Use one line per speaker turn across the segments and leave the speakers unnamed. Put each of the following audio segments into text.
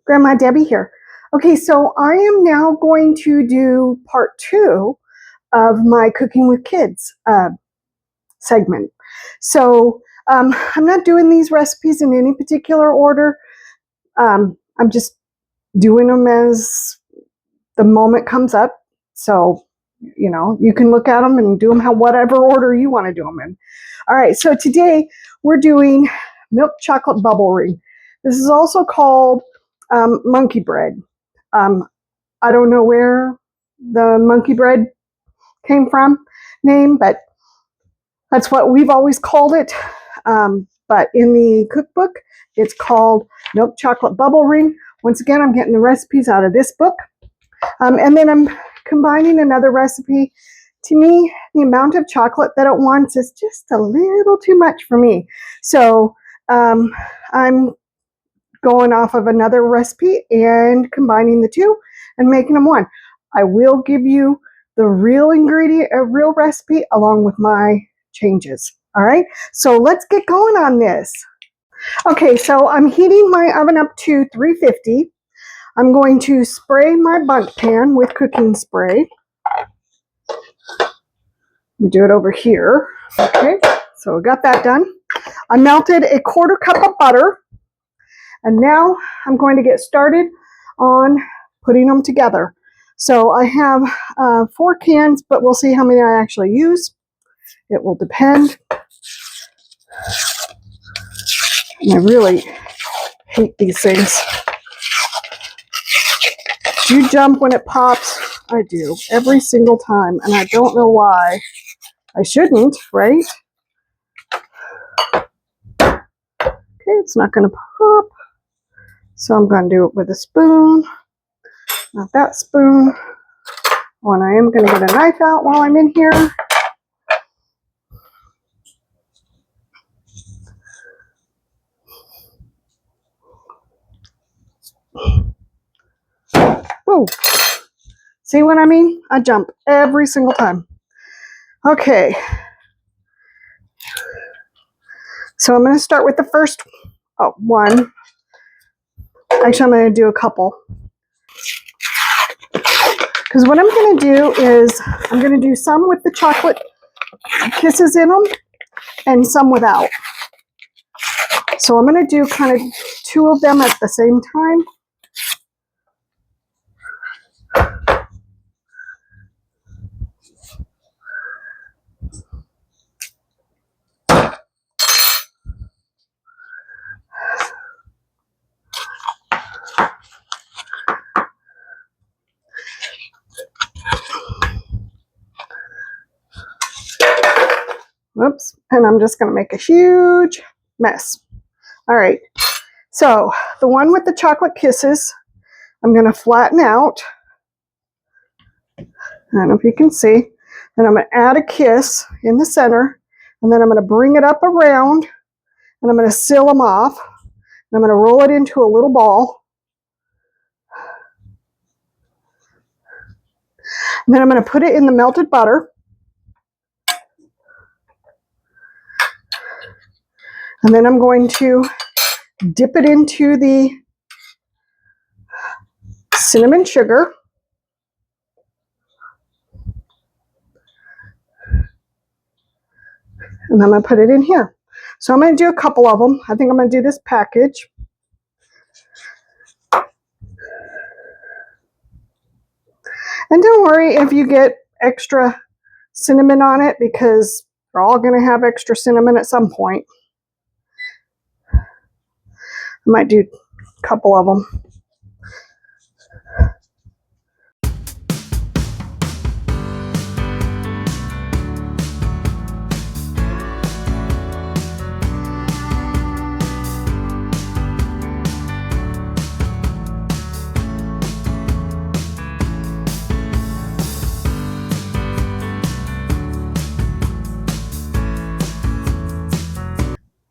Grandma Debbie here. Okay, so I am now going to do part 2 of my Cooking with Kids segment. So I'm not doing these recipes in any particular order. I'm just doing them as the moment comes up. So, you know, you can look at them and do them whatever order you want to do them in. All right, so today we're doing milk chocolate bubble ring. This is also called monkey bread. I don't know where the monkey bread came from name, but that's what we've always called it. But in the cookbook, it's called milk chocolate bubble ring. Once again, I'm getting the recipes out of this book. And then I'm combining another recipe. To me, the amount of chocolate that it wants is just a little too much for me. So I'm going off of another recipe and combining the two and making them one. I will give you the real ingredient, a real recipe along with my changes. All right, so let's get going on this. Okay, so I'm heating my oven up to 350. I'm going to spray my bundt pan with cooking spray. Do it over here. Okay, so we got that done. I melted a 1/4 cup of butter. And now I'm going to get started on putting them together. So I have 4 cans, but we'll see how many I actually use. It will depend. And I really hate these things. Do you jump when it pops? I do, every single time, and I don't know why. I shouldn't, right? Okay, it's not going to pop. So I'm going to do it with a spoon. Not that spoon. Oh, and I am going to get a knife out while I'm in here. Whoa. See what I mean? I jump every single time. Okay. So I'm going to start with the first one. Actually, I'm going to do a couple. Because what I'm going to do is I'm going to do some with the chocolate kisses in them and some without. So I'm going to do kind of 2 of them at the same time. Whoops, and I'm just going to make a huge mess. All right, so the one with the chocolate kisses, I'm going to flatten out. I don't know if you can see. Then I'm going to add a kiss in the center, and then I'm going to bring it up around, and I'm going to seal them off. And I'm going to roll it into a little ball. And then I'm going to put it in the melted butter. And then I'm going to dip it into the cinnamon sugar. And I'm going to put it in here. So I'm going to do a couple of them. I think I'm going to do this package. And don't worry if you get extra cinnamon on it, because they're all going to have extra cinnamon at some point. I might do a couple of them.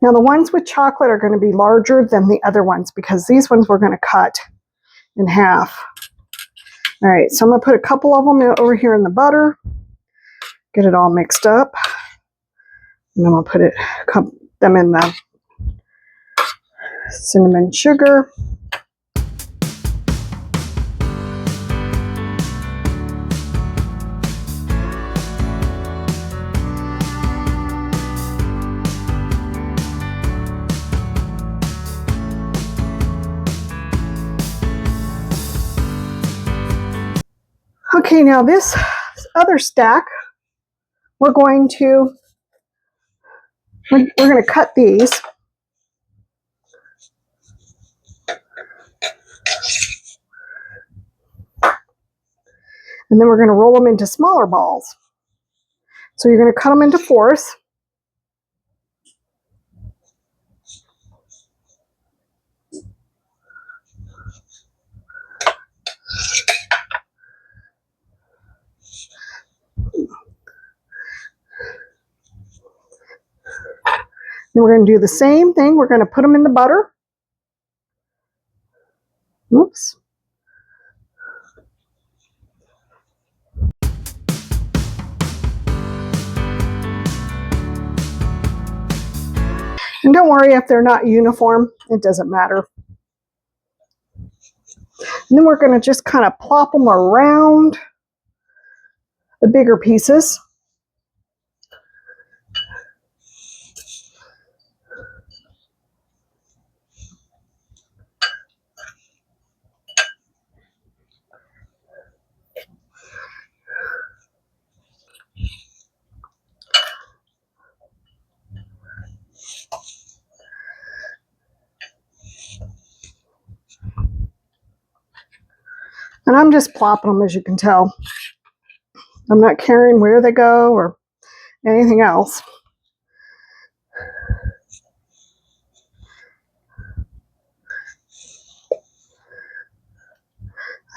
Now the ones with chocolate are going to be larger than the other ones because these ones we're going to cut in half. All right, so I'm going to put a couple of them over here in the butter, get it all mixed up, and then we'll put them in the cinnamon sugar. Okay, now this other stack, we're going to cut these. And then we're going to roll them into smaller balls. So you're going to cut them into fourths. Then we're going to do the same thing. We're going to put them in the butter. Oops. And don't worry if they're not uniform, it doesn't matter. And then we're going to just kind of plop them around the bigger pieces. And I'm just plopping them, as you can tell. I'm not caring where they go or anything else.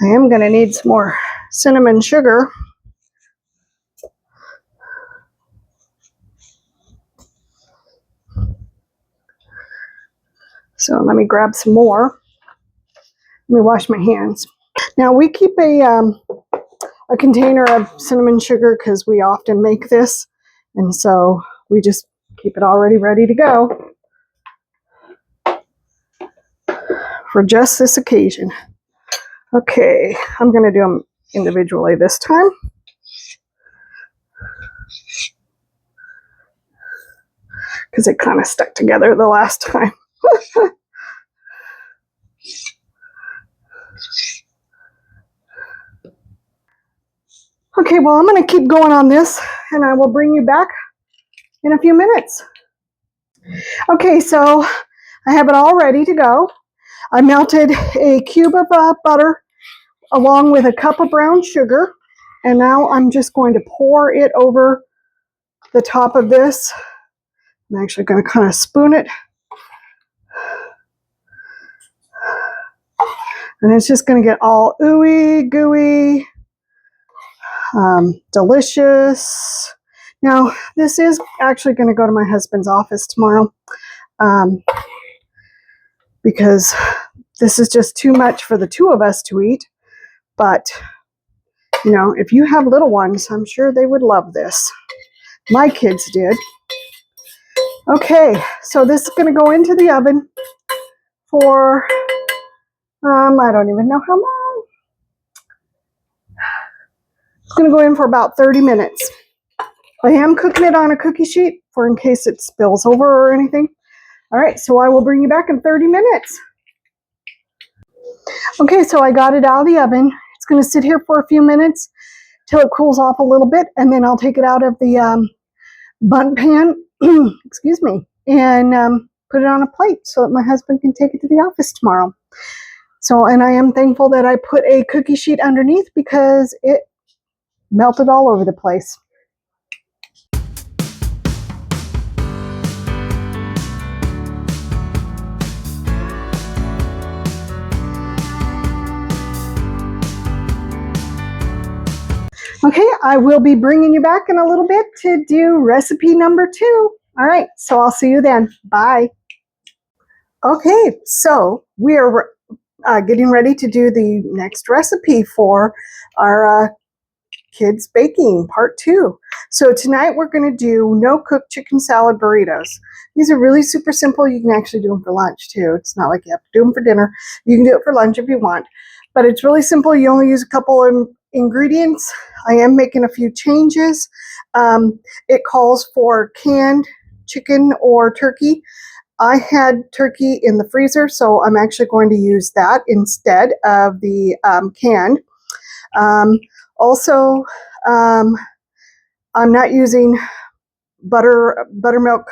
I am going to need some more cinnamon sugar. So let me grab some more. Let me wash my hands. Now we keep a container of cinnamon sugar because we often make this, and so we just keep it already ready to go for just this occasion. Okay, I'm going to do them individually this time. Because it kind of stuck together the last time. Okay, well, I'm going to keep going on this, and I will bring you back in a few minutes. Okay, so I have it all ready to go. I melted a cube of butter along with a cup of brown sugar, and now I'm just going to pour it over the top of this. I'm actually going to kind of spoon it. And it's just going to get all ooey gooey, delicious. Now, this is actually going to go to my husband's office tomorrow because this is just too much for the two of us to eat. But, you know, if you have little ones, I'm sure they would love this. My kids did. Okay, so this is going to go into the oven for, I don't even know how long. It's going to go in for about 30 minutes. I am cooking it on a cookie sheet for in case it spills over or anything. All right, so I will bring you back in 30 minutes. Okay, so I got it out of the oven. It's going to sit here for a few minutes till it cools off a little bit, and then I'll take it out of the bundt pan, excuse me, and put it on a plate so that my husband can take it to the office tomorrow. So, and I am thankful that I put a cookie sheet underneath because it melted all over the place. Okay, I will be bringing you back in a little bit to do recipe number 2. All right, so I'll see you then. Bye. Okay, so we are getting ready to do the next recipe for our kids baking part 2. So tonight we're going to do no-cook chicken salad burritos. These are really super simple. You can actually do them for lunch too. It's not like you have to do them for dinner. You can do it for lunch if you want. But it's really simple. You only use a couple of ingredients. I am making a few changes. It calls for canned chicken or turkey. I had turkey in the freezer, so I'm actually going to use that instead of the canned. Also, I'm not using buttermilk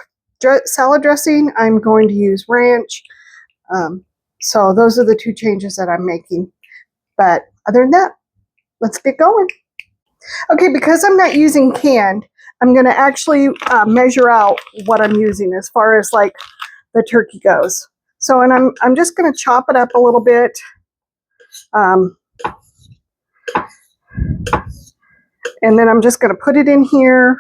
salad dressing. I'm going to use ranch. So those are the two changes that I'm making. But other than that, let's get going. Okay, because I'm not using canned, I'm going to actually measure out what I'm using as far as like the turkey goes. So, and I'm just going to chop it up a little bit. And then I'm just going to put it in here.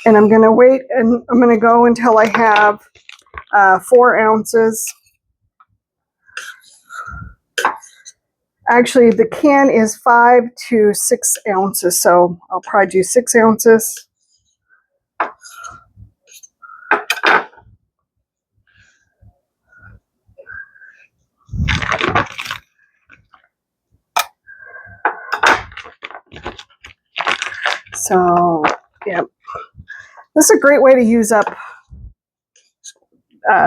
And I'm going to wait, and I'm going to go until I have 4 ounces. Actually, the can is 5 to 6 ounces, so I'll probably do 6 ounces. So, yeah, this is a great way to use up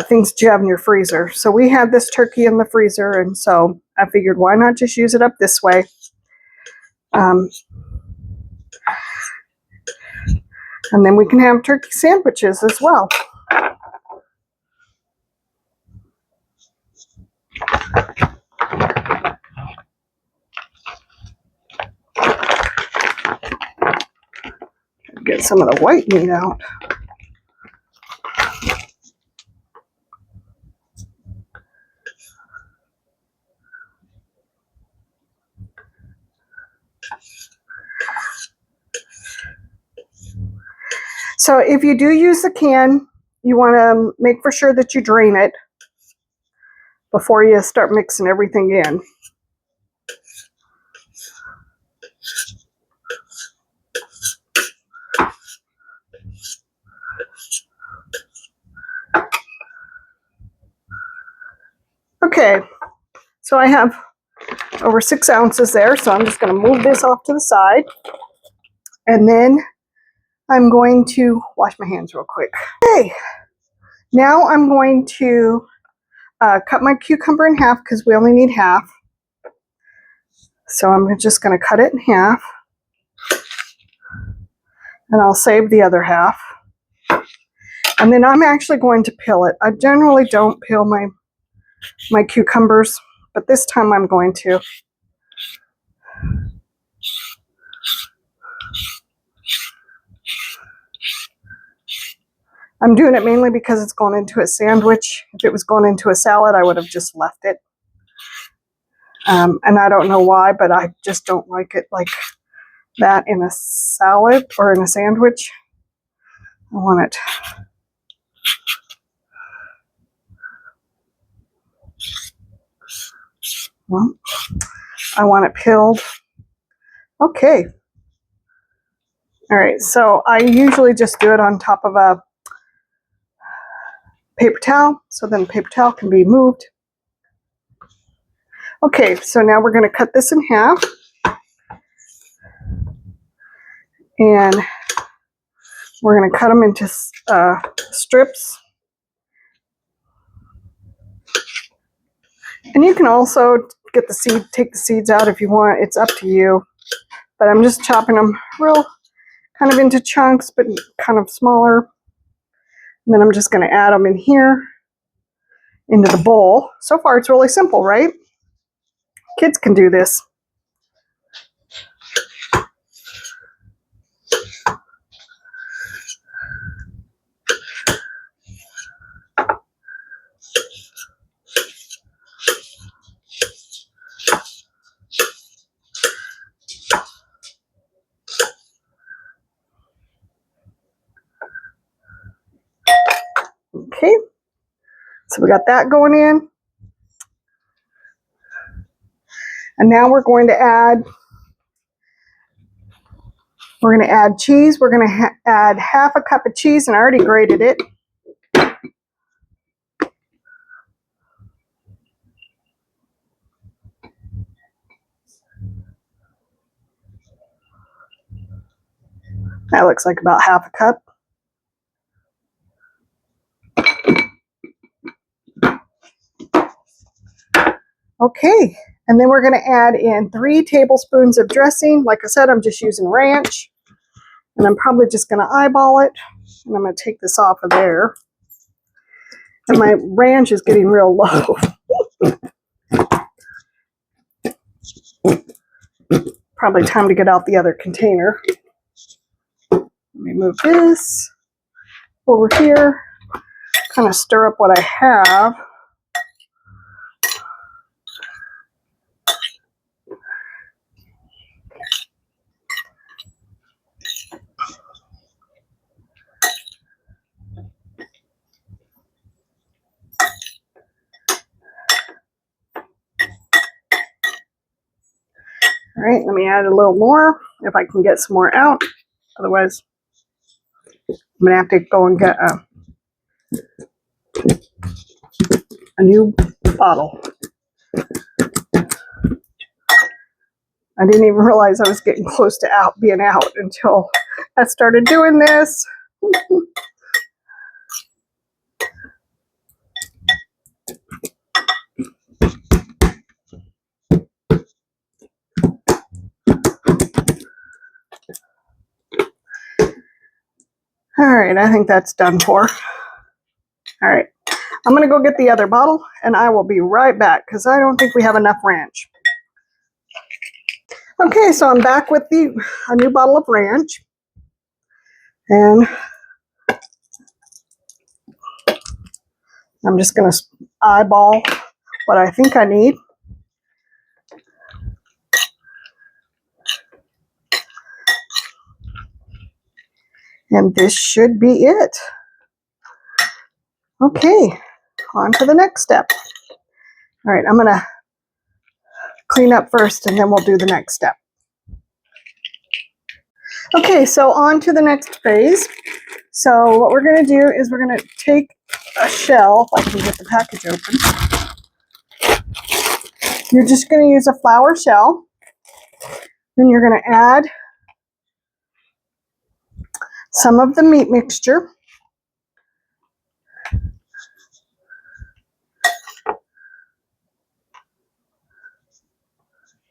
things that you have in your freezer. So we had this turkey in the freezer, and so I figured why not just use it up this way. And then we can have turkey sandwiches as well. Get some of the white meat out. So if you do use the can, you want to make for sure that you drain it before you start mixing everything in. Okay, so I have over 6 ounces there, so I'm just going to move this off to the side. And then I'm going to wash my hands real quick. Okay, now I'm going to cut my cucumber in half because we only need half. So I'm just going to cut it in half. And I'll save the other half. And then I'm actually going to peel it. I generally don't peel my cucumbers, but this time I'm going to. I'm doing it mainly because it's going into a sandwich. If it was going into a salad, I would have just left it. And I don't know why, but I just don't like it like that in a salad or in a sandwich. I want it. Well, I want it peeled. Okay. All right, so I usually just do it on top of a paper towel, so then the paper towel can be moved. Okay, so now we're going to cut this in half. And we're going to cut them into strips. And you can also get the take the seeds out if you want. It's up to you. But I'm just chopping them real kind of into chunks, but kind of smaller. And then I'm just going to add them in here into the bowl. So far, it's really simple, right? Kids can do this. Okay, so we got that going in. And now we're going to add cheese. We're going to add half a cup of cheese, and I already grated it. That looks like about half a cup. Okay, And then we're going to add in 3 tablespoons of dressing. Like I said, I'm just using ranch. And I'm probably just going to eyeball it. And I'm going to take this off of there. And my ranch is getting real low. Probably time to get out the other container. Let me move this over here. Kind of stir up what I have. All right, let me add a little more if I can get some more out. Otherwise, I'm going to have to go and get a new bottle. I didn't even realize I was getting close to being out until I started doing this. All right, I think that's done for. All right, I'm going to go get the other bottle, and I will be right back because I don't think we have enough ranch. Okay, so I'm back with a new bottle of ranch. And I'm just going to eyeball what I think I need. And this should be it. Okay, on to the next step. All right, I'm going to clean up first and then we'll do the next step. Okay, so on to the next phase. So what we're going to do is we're going to take a shell, if I can get the package open. You're just going to use a flour shell. Then you're going to add some of the meat mixture.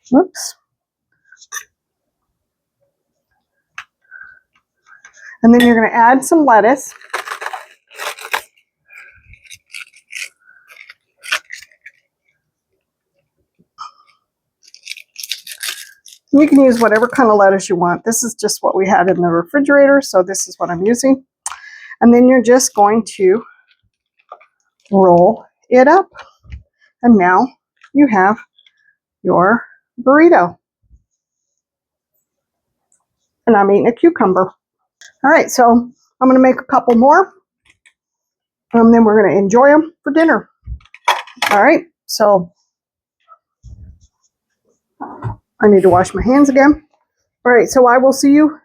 Whoops. And then you're going to add some lettuce. You can use whatever kind of lettuce you want. This is just what we had in the refrigerator, so this is what I'm using. And then you're just going to roll it up. And now you have your burrito. And I'm eating a cucumber. All right, so I'm going to make a couple more. And then we're going to enjoy them for dinner. All right, so I need to wash my hands again. All right, so I will see you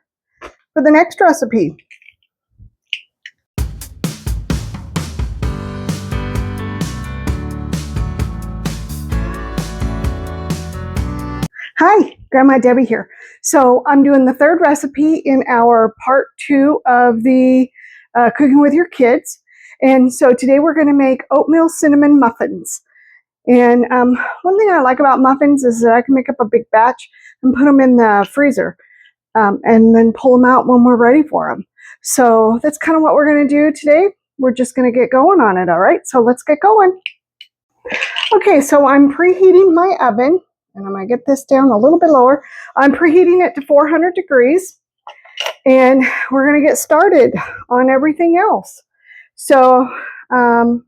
for the next recipe. Hi, Grandma Debbie here. So I'm doing the third recipe in our part 2 of the Cooking with Your Kids. And so today we're going to make oatmeal cinnamon muffins. And one thing I like about muffins is that I can make up a big batch and put them in the freezer and then pull them out when we're ready for them. So that's kind of what we're going to do today. We're just going to get going on it, all right? So let's get going. Okay, so I'm preheating my oven. And I'm going to get this down a little bit lower. I'm preheating it to 400 degrees. And we're going to get started on everything else. So, all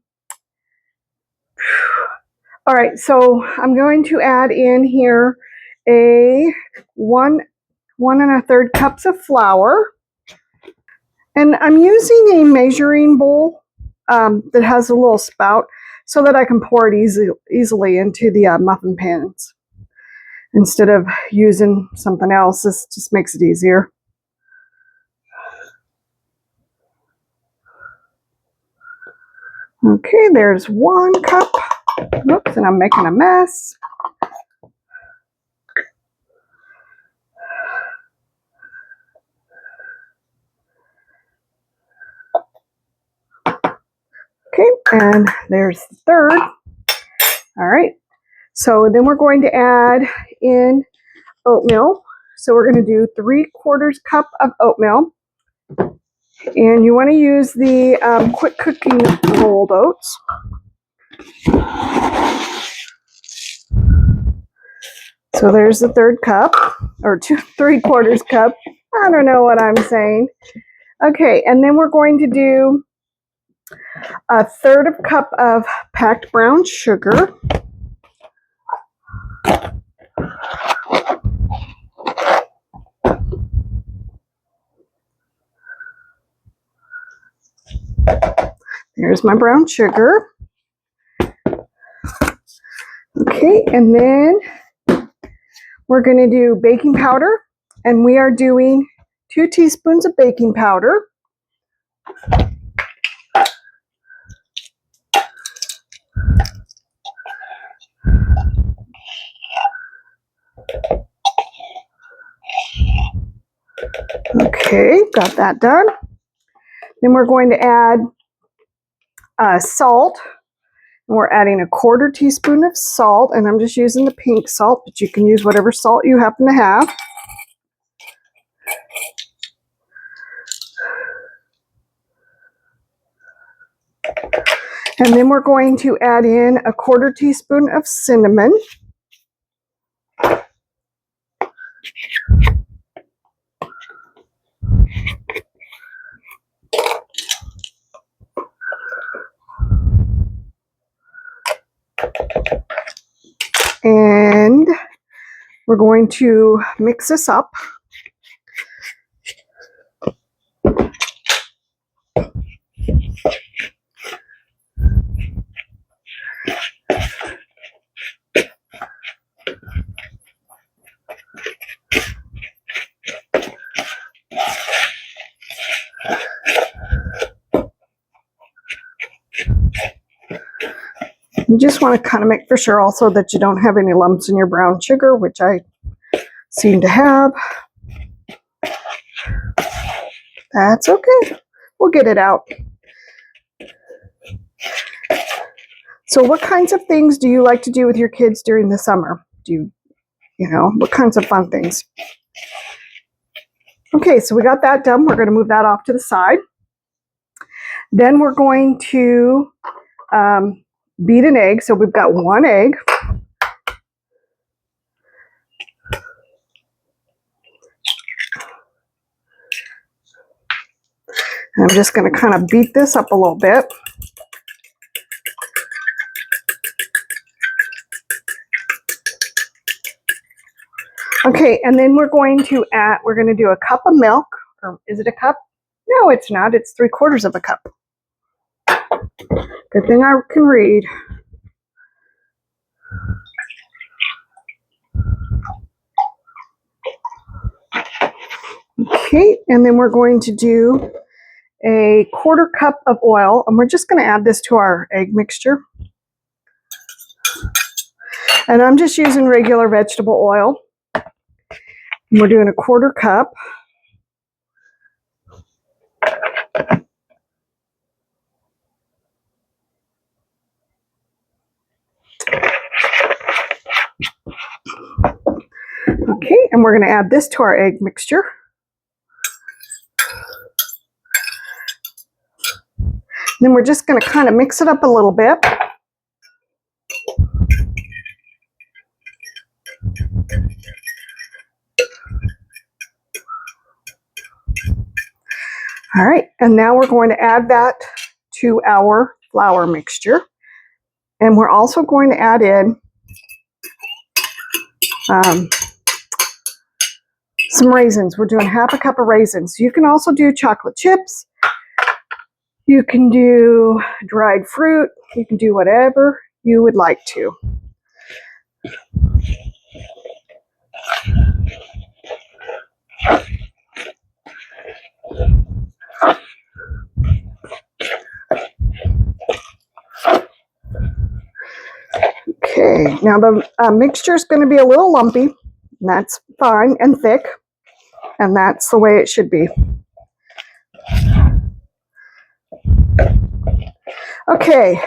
right, so I'm going to add in here a 1 1/3 cups of flour. And I'm using a measuring bowl that has a little spout so that I can pour it easily into the muffin pans. Instead of using something else, this just makes it easier. Okay, there's 1 cup. Oops, and I'm making a mess. Okay, and there's the third. All right, So then we're going to add in oatmeal. So we're going to do 3/4 cup of oatmeal. And you want to use the quick cooking rolled oats. So there's the 1/3 cup, or 3/4 cup. I don't know what I'm saying. Okay, and then we're going to do 1/3 cup of packed brown sugar. There's my brown sugar. Okay, and then we're going to do baking powder, and we are doing 2 teaspoons of baking powder. Okay, got that done. Then we're going to add salt. We're adding 1/4 teaspoon of salt, and I'm just using the pink salt, but you can use whatever salt you happen to have. And then we're going to add in 1/4 teaspoon of cinnamon. And we're going to mix this up. You just want to kind of make for sure also that you don't have any lumps in your brown sugar, which I seem to have. That's okay. We'll get it out. So what kinds of things do you like to do with your kids during the summer? What kinds of fun things? Okay, so we got that done. We're going to move that off to the side. Then we're going to beat an egg. So we've got 1 egg. And I'm just going to kind of beat this up a little bit. Okay, and then we're going to do 1 cup of milk. Or is it a cup? No, it's not. It's 3/4 of a cup. Good thing I can read. Okay, and then we're going to do 1/4 cup of oil, and we're just going to add this to our egg mixture. And I'm just using regular vegetable oil. And we're doing 1/4 cup. Okay, and we're going to add this to our egg mixture. Then we're just going to kind of mix it up a little bit. All right, and now we're going to add that to our flour mixture. And we're also going to add in some raisins. We're doing 1/2 cup of raisins. You can also do chocolate chips. You can do dried fruit. You can do whatever you would like to. Okay, now the mixture is going to be a little lumpy, and that's fine, and thick, and that's the way it should be. Okay,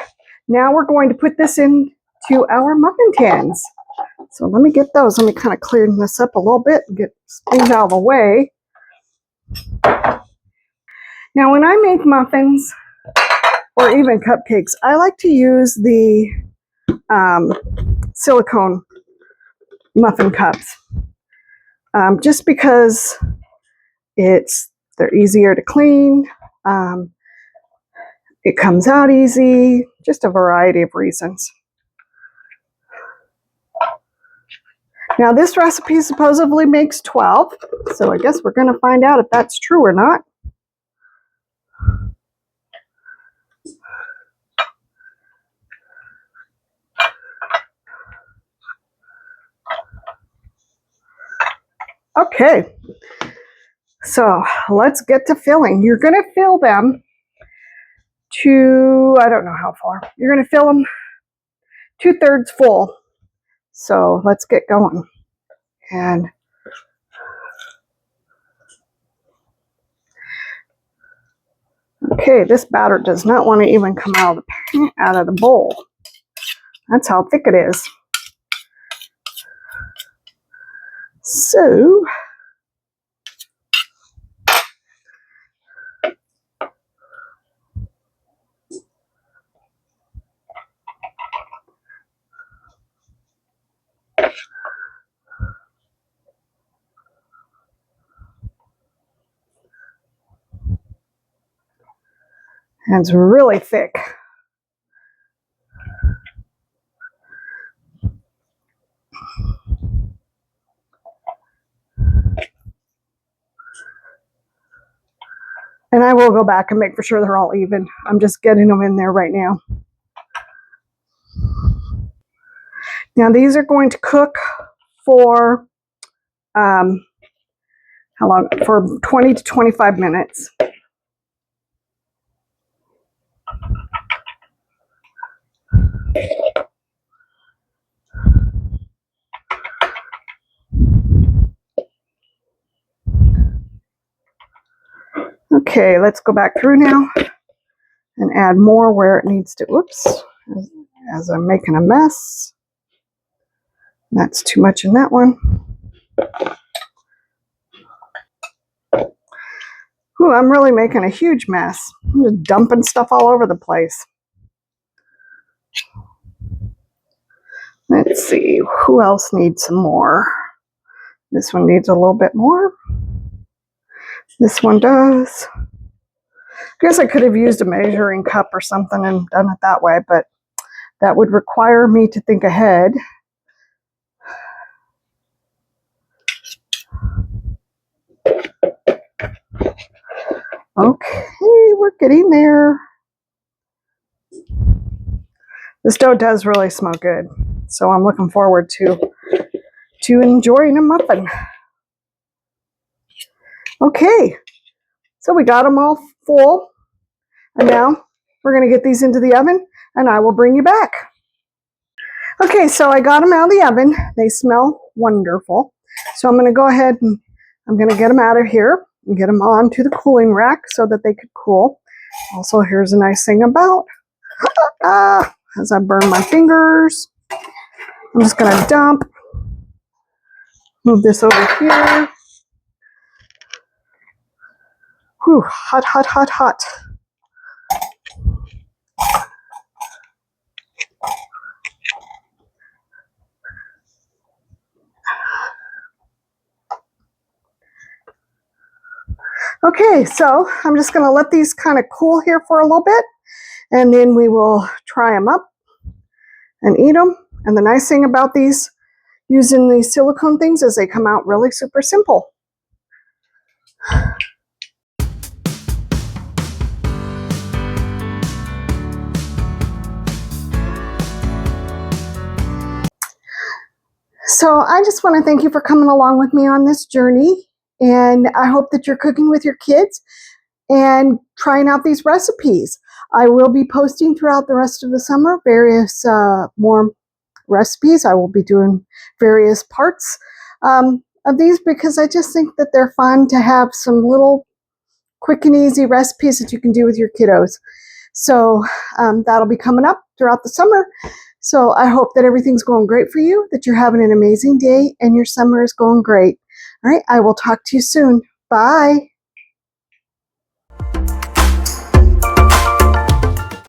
now we're going to put this in to our muffin tins. So let me get those. Let me kind of clear this up a little bit and get things out of the way. Now, when I make muffins or even cupcakes, I like to use the silicone muffin cups, just because they're easier to clean. It comes out easy, just a variety of reasons. Now, this recipe supposedly makes 12, so I guess we're going to find out if that's true or not. Okay, so let's get to filling. You're going to fill them to, I don't know how far. You're going to fill them 2/3 full. So let's get going. And okay, this batter does not want to even come out of the bowl. That's how thick it is. So and it's really thick. And I will go back and make for sure they're all even. I'm just getting them in there right now. Now these are going to cook for how long? For 20 to 25 minutes. Okay, let's go back through now and add more where it needs to. Oops, as I'm making a mess. That's too much in that one. Ooh, I'm really making a huge mess. I'm just dumping stuff all over the place. Let's see, who else needs some more? This one needs a little bit more. This one does. I guess I could have used a measuring cup or something and done it that way, but that would require me to think ahead. Okay, we're getting there. This dough does really smell good, so I'm looking forward to enjoying a muffin. Okay, so we got them all full, and now we're going to get these into the oven, and I will bring you back. Okay, so I got them out of the oven. They smell wonderful. So I'm going to go ahead and I'm going to get them out of here and get them onto the cooling rack so that they could cool. Also, here's a nice thing about, as I burn my fingers, I'm just going to move this over here. Whew, hot, hot, hot, hot. Okay, so I'm just going to let these kind of cool here for a little bit, and then we will try them up and eat them. And the nice thing about these, using these silicone things, is they come out really super simple. So I just want to thank you for coming along with me on this journey, and I hope that you're cooking with your kids and trying out these recipes. I will be posting throughout the rest of the summer various more recipes. I will be doing various parts of these because I just think that they're fun to have some little quick and easy recipes that you can do with your kiddos. So that'll be coming up throughout the summer. So I hope that everything's going great for you, that you're having an amazing day, and your summer is going great. All right, I will talk to you soon. Bye.